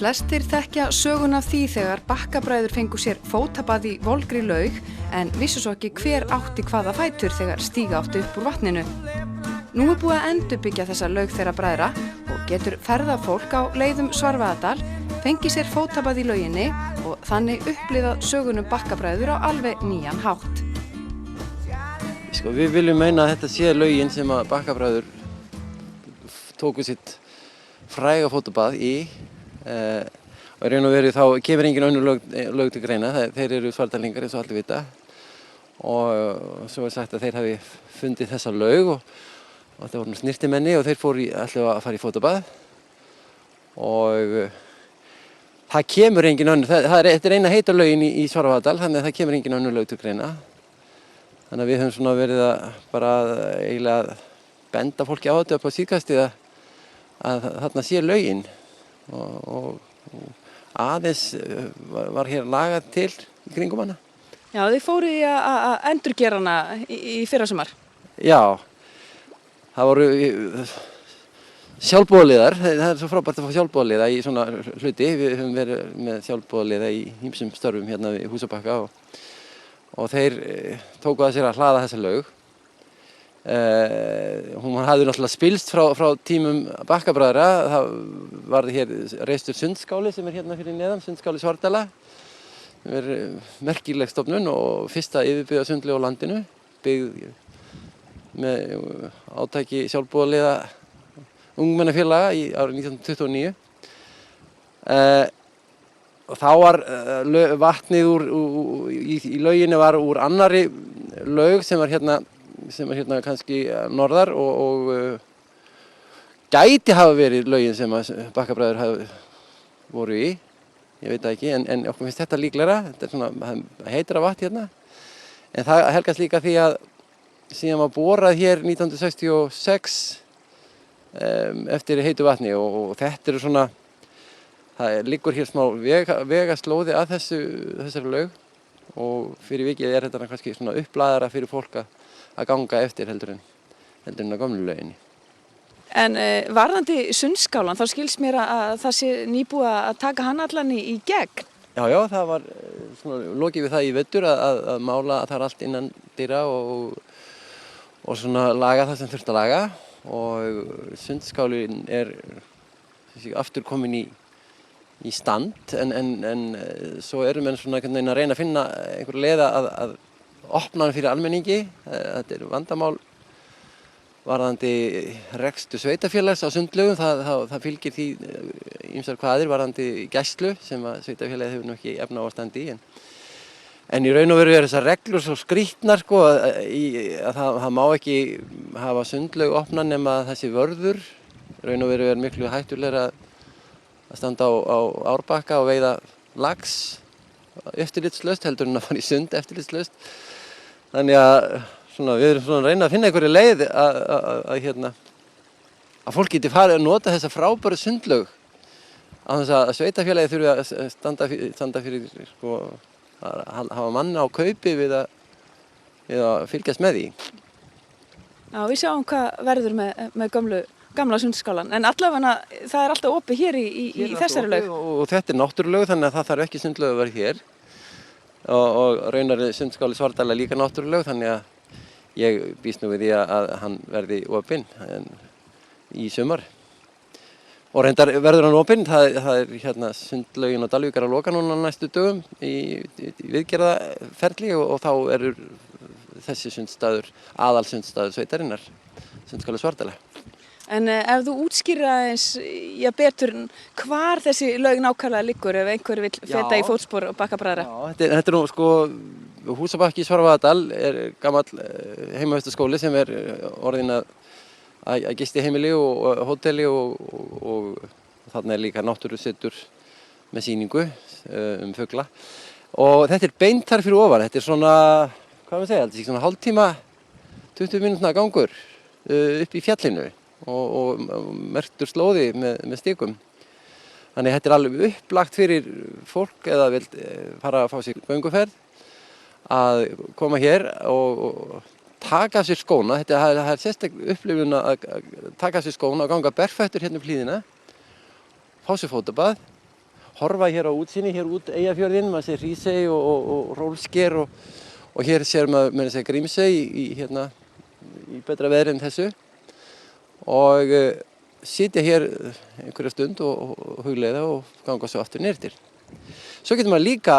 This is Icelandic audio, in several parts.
Flestir þekkja söguna af því þegar Bakkabræður fengu sér fótabað í volgri laug en vissu svo ekki hver átti hvaða fætur þegar stíga átti upp úr vatninu. Nú er búið að endurbyggja þessa laug þeirra bræðra og getur ferðafólk á leiðum Svarfaðardal fengið sér fótabað í lauginni og þannig upplifað sögunum Bakkabræður á alveg nýjan hátt. Við viljum meina að þetta sé laugin sem að Bakkabræður tóku sitt fræga fótabað í. Og raun og veru þá kemur engin önnur lög til greina, þeir eru Svarfdælingar eins og allir vita og svo er sagt að þeir hafi fundið þessa laug og það voru snyrtimenni og þeir fóru alltaf að fara í fótabað og það kemur engin önnur, þetta er eina heita laugin í Svarfaðardal þannig að það kemur engin önnur lög til greina þannig að við höfum svona verið að bara eiginlega benda fólki á þetta upp á síðkastið að þarna sé laugin og aðeins var hér lagað til í kringum hana. Já, þið fóru í að endurgera hana í fyrrasumar. Já, það voru sjálfboðaliðar, það er svo frábært að fá sjálfboðaliða í svona hluti. Við höfum verið með sjálfboðaliða í ýmsum störfum hérna við Húsabakka og þeir tóku að sér að hlaða þessa laug. Hún hafði náttúrulega spilst frá tímum Bakkabræðra. Það var hér reistur sundskáli sem er hérna fyrir neðan, sundskáli Svarfdæla. Það er merkileg stofnun og fyrsta yfirbyggða sundlaug á landinu, byggð með átaki sjálfboðaliða ungmennafélaga árið 1929. Og þá var vatnið í lauginni var úr annarri laug sem er hérna kannski norðar og gæti hafa verið laugin sem að Bakkabræður voru í, ég veit það ekki, en okkur finnst þetta líklegra, þetta er svona heitara vatn hérna, en það helgast líka því að síðan var borað hér 1966 eftir heitu vatni og þetta eru svona, það liggur hér smá vegaslóði að þessari laug og fyrir vikið er þetta kannski svona upplæðara fyrir fólk að ganga eftir heldur en á gömlu lauginni. En varðandi sundskálan, þá skilst mér að það sé nýbúið að taka hann allan í gegn? Já, það var svona lokið við það í vetur að mála að það er allt innan dyra og svona laga það sem þurft að laga og sundskálin er aftur komin í stand en svo erum við svona að reyna að finna einhver leið að opna hann fyrir almenningi. Þetta er vandamál varðandi rekstur sveitarfélags á sundlaugum. Það fylgir því ýmsar kvaðir varðandi gæslu sem að sveitarfélagið hefur nú ekki efni á að standa í. En í raun og veru eru þessar reglur svo skrýtnar að það má ekki hafa sundlaug opna nema það sé vörður. Í raun og veru er miklu hættulegra að standa á Árbakka og veiða lax eftirlitslaust heldur en að fara í sund eftirlitslaust. Þannig að við erum svona að reyna að finna einhverju leið að fólk geti farið að nota þessa frábæru sundlaug á þess að sveitarfélagið þurfi að standa fyrir að hafa mann á kaupi við að fylgjast með því. Já, við sjáum hvað verður með gamla sundskálan, en allavega það er alltaf opið hér í þessari laug. Og þetta er náttúrulaug þannig að það þarf ekki sundlaug að vera hér og raunar er sundskáli Svarfdæla líka náttúrulaug þannig að ég býst nú við því að hann verði opinn í sumar. Og reyndar verður hann opinn, það er sundlaugin á Dalvíkar að loka núna næstu dögum í viðgerðaferli og þá eru þessi sundstaður, aðalsundstaður sveitarinnar, sundskáli Svarfdæla. En ef þú útskýrir aðeins betur hvar þessi laug nákvæmlega liggur ef einhver vill feta í fótspor Bakkabræðra? Já, þetta er nú Húsabakki í Svarfaðardal er gamall heimavistarskóli sem er orðinn að gistiheimili og hóteli og þarna er líka náttúrusetur með sýningu fugla. Og þetta er beint þar fyrir ofan, þetta er svona, hvað maður segja, þetta er svona hálftíma, 20 mínútna gangur upp í fjallinu. Og merktur slóði með stikum. Þannig þetta er alveg upplagt fyrir fólk eða vil fara að fá sér gönguferð að koma hér og taka af sér skóna. Það er sérstak upplifun að taka af sér skóna og ganga berfættur hérna upp hlíðina, fá sér fótabað, horfa hér á útsýni, hér út Eyjafjörðinn, maður sér Hrísey og Rólsker og hér sér maður meira að segja Grímsey í betra veðri en þessu og sitja hér einhverja stund og hugleiða og ganga svo aftur niður til. Svo getur maður líka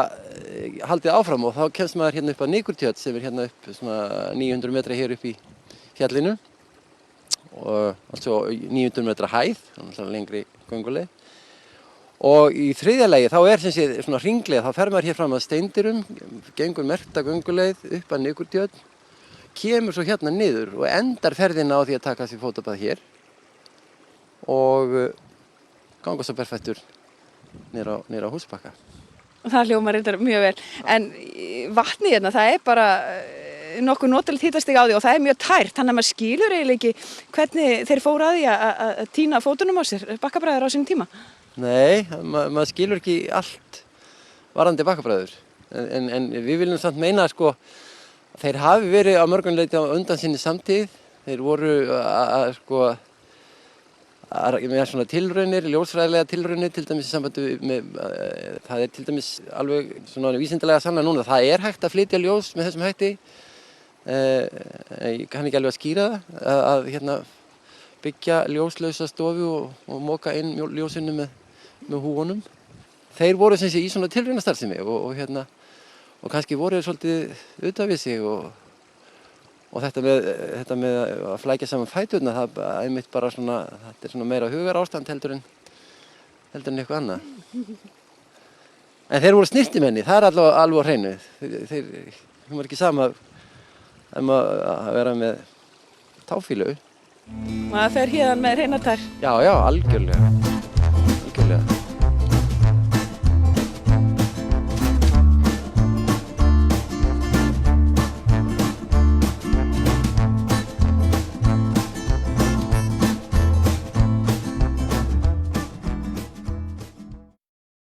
haldið áfram og þá kemst maður hérna upp að Nikurtjörn sem er hérna upp svona 900 metra hér upp í fjallinu og altså 900 metra hæð, þannig að lengri gönguleið. Og í þriðja lagi þá sem sé svona hringleið, þá fer maður hér fram að Steindyrum, gengur merkta gönguleið upp að Nikurtjörn, kemur svo hérna niður og endar ferðina á því að taka sér fótabað hér og ganga svo berfættur niður á Húsbakka. Það hljómar reyndar mjög vel. En vatnið hérna, það er bara nokkuð notalegt hitastig á því og það er mjög tært, þannig að maður skilur eiginlega ekki hvernig þeir fóru að því að tína fótunum á sér, bakkabræður á sínum tíma. Nei, maður skilur ekki allt varðandi bakkabræður. En við viljum samt meina sko, þeir hafi verið á mörgum leyti á undan sinni samtíð. Þeir voru með svona tilraunir, ljósfræðilega tilraunir, til dæmis í sambandi með, það er til dæmis alveg svona vísindalega sannað núna. Það er hægt að flytja ljós með þessum hætti. Ég kann ekki alveg að skýra það, að byggja ljóslausa stofu og moka inn ljósinu með húfunum. Þeir voru sem sé í svona tilraunastarfsemi og kannski voru þeir svolítið utan við sig og þetta með að flækja saman fæturna, það er einmitt bara svona, þetta er svona meira hugarástand heldur en eitthvað annað. En þeir voru snyrtimenni, það er alveg á hreinu. Þeir var ekki sama að vera með táfílu. Maður fer héðan með hreinar tær. Já, algjörlega.